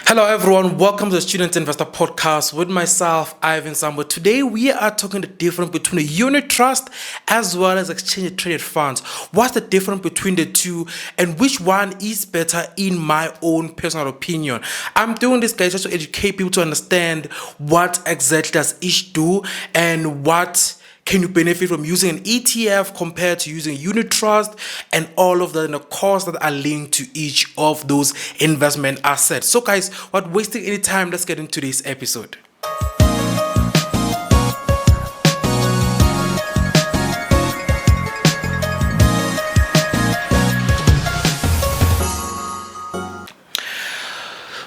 Hello everyone, welcome to the Student Investor Podcast with myself, Ivyn Sambo. Today we are talking the difference between a unit trust as well as exchange traded funds. What's the difference between the two and which one is better in my own personal opinion? I'm doing this guys just to educate people to understand what exactly does each do and what can you benefit from using an ETF compared to using a unit trust and all of that and the costs that are linked to each of those investment assets. So guys, without wasting any time, let's get into this episode.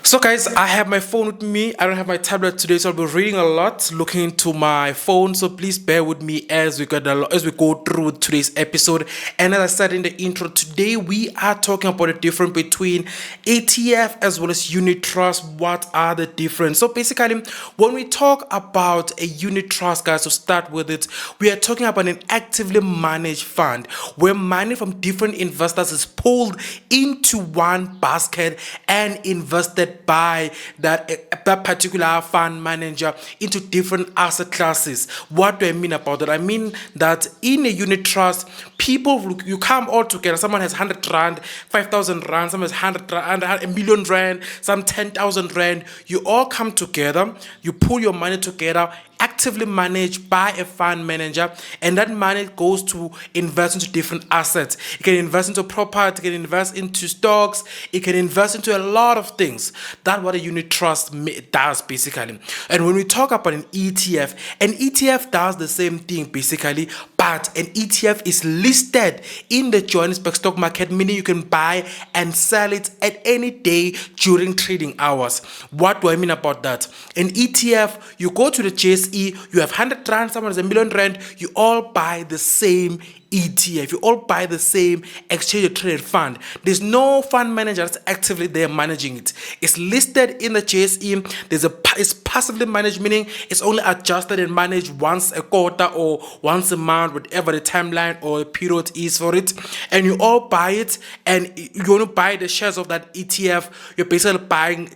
So guys, I have my phone with me. I don't have my tablet today, so I'll be reading a lot, looking into my phone. So please bear with me as we go through today's episode. And as I said in the intro, today we are talking about the difference between ETF as well as unit trust. What are the difference? So basically, when we talk about a unit trust, guys, to start with it, we are talking about an actively managed fund where money from different investors is pulled into one basket and invested by that particular fund manager into different asset classes. What do I mean about that? I mean that in a unit trust, you come all together. Someone has 100 rand, 5,000 rand, someone has 100 rand, a million rand, some 10,000 rand. You all come together, you pull your money together, actively managed by a fund manager, and that money goes to invest into different assets. It can invest into property, it can invest into stocks, it can invest into a lot of things. That's what a unit trust does basically. And when we talk about an ETF does the same thing basically, but an ETF is listed in the Johannesburg stock market, meaning you can buy and sell it at any day during trading hours. What do I mean about that? An ETF, you go to the JSE, you have 100 rand, someone has a million rand, you all buy the same ETF. You all buy the same exchange traded fund. There's no fund manager that's actively there managing it. It's listed in the JSE. It's passively managed, meaning it's only adjusted and managed once a quarter or once a month, whatever the timeline or the period is for it. And you all buy it, and you want to buy the shares of that ETF. You're basically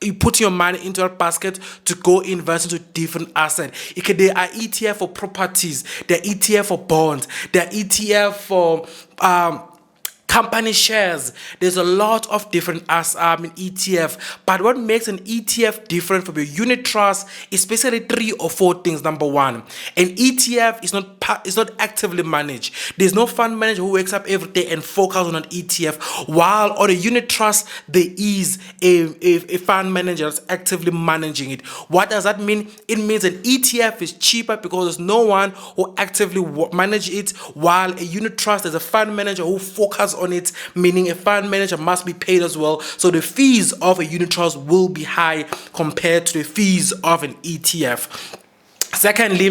you put your money into that basket to go invest into different assets. There are ETF for properties, there are ETF for bonds, there are ETF for company shares. There's a lot of different ETF. But what makes an ETF different from a unit trust is basically 3 or 4 things. Number one, an ETF is not actively managed. There's no fund manager who wakes up every day and focuses on an ETF. While on a unit trust, there is a fund manager that's actively managing it. What does that mean? It means an ETF is cheaper because there's no one who actively manages it, while a unit trust is a fund manager who focuses on it, meaning a fund manager must be paid as well. So the fees of a unit trust will be high compared to the fees of an ETF. Secondly,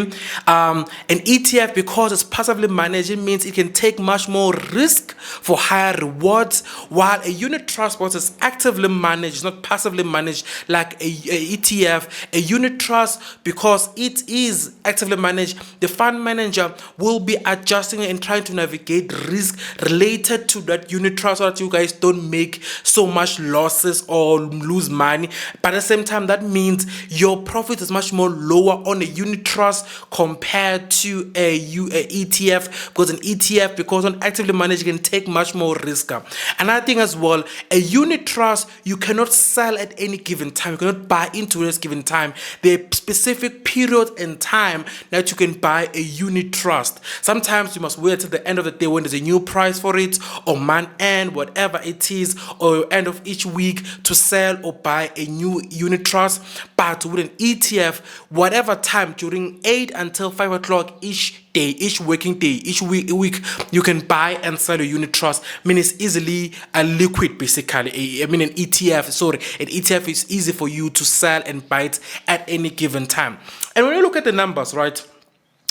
an ETF, because it's passively managed, it means it can take much more risk for higher rewards, while a unit trust, because it's actively managed, it's not passively managed like a ETF. A unit trust, because it is actively managed, the fund manager will be adjusting and trying to navigate risk related to that unit trust so that you guys don't make so much losses or lose money. But at the same time, that means your profit is much more lower on a unit trust compared to a ETF, because an ETF, because on actively managed, can take much more risk. Another thing as well, a unit trust, you cannot sell at any given time. You cannot buy into this given time. There are specific periods in time that you can buy a unit trust. Sometimes you must wait till the end of the day when there's a new price for it, or month end, whatever it is, or end of each week to sell or buy a new unit trust. But with an ETF, whatever time during 8 until 5 o'clock each day, each working day, each week, you can buy and sell a unit trust. I mean, it's easily a liquid basically. An ETF is easy for you to sell and buy it at any given time. And when you look at the numbers, right?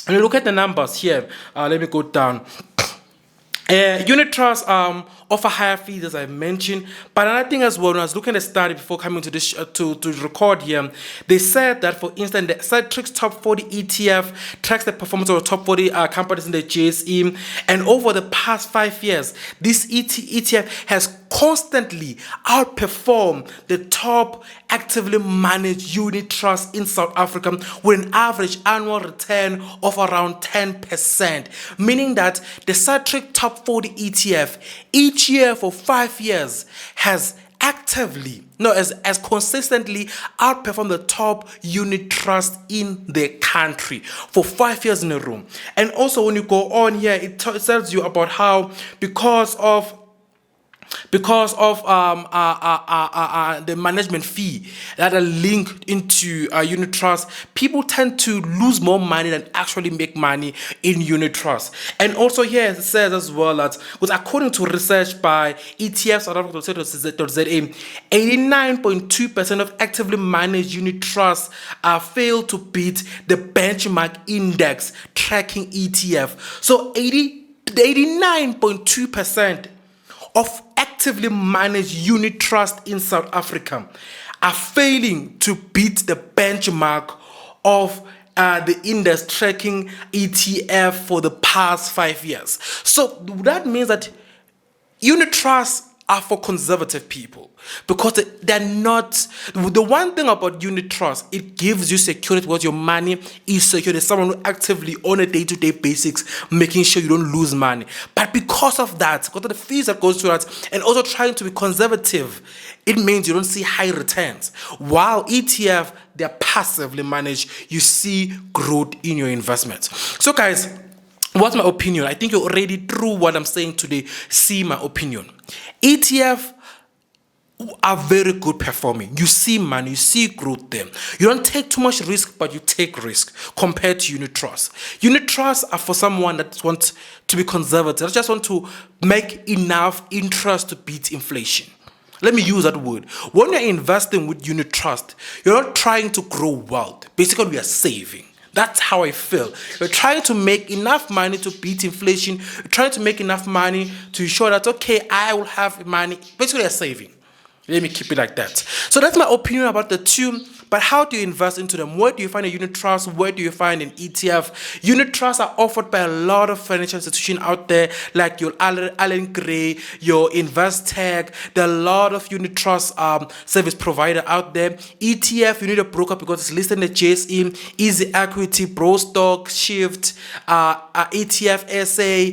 When you look at the numbers here, let me go down. Unit trusts offer higher fees, as I mentioned. But another thing as well, when I was looking at the study before coming to this to record here, they said that, for instance, the Satrix top 40 ETF tracks the performance of the top 40 companies in the JSE, and over the past 5 years, this ETF has constantly outperform the top actively managed unit trusts in South Africa with an average annual return of around 10%, meaning that the Satrix Top 40 ETF each year for 5 years has as consistently outperform the top unit trust in the country for 5 years in a row. And also when you go on here, it tells you about how because of the management fee that are linked into unit trust, people tend to lose more money than actually make money in unit trust. And also here it says as well that, because according to research by ETFs, 89.2% of actively managed unit trusts fail to beat the benchmark index tracking ETF. So 89.2% of actively managed unit trust in South Africa are failing to beat the benchmark of the index tracking ETF for the past 5 years. So that means that unit trusts are for conservative people because they're not. The one thing about unit trust, it gives you security because your money is secure. There's someone who actively on a day-to-day basis making sure you don't lose money. But because of that, because of the fees that goes to that, and also trying to be conservative, it means you don't see high returns. While ETF, they're passively managed, you see growth in your investments. So guys, what's my opinion? I think you already, through what I'm saying today, see my opinion. ETF are very good performing. You see money, you see growth there. You don't take too much risk, but you take risk compared to unit trusts. Unit trusts are for someone that wants to be conservative. That just want to make enough interest to beat inflation. Let me use that word. When you're investing with unit trust, you're not trying to grow wealth. Basically, we are saving. That's how I feel. You're trying to make enough money to beat inflation. You're trying to make enough money to ensure that, okay, I will have money. Basically, you're saving. Let me keep it like that. So that's my opinion about the two. But how do you invest into them? Where do you find a unit trust? Where do you find an ETF? Unit trusts are offered by a lot of financial institutions out there, like your Allen Gray, your Investec. There are a lot of unit trust service provider out there. ETF, you need a broker because it's listed in the JSE, Easy Equity, Brostock, Shift, ETF SA,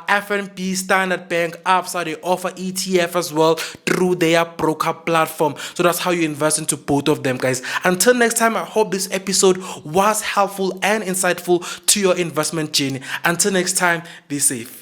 FNB, Standard Bank, ABSA. They offer ETF as well through their broker platform. So that's how you invest into both of them, guys. Until next time, I hope this episode was helpful and insightful to your investment journey. Until next time, be safe.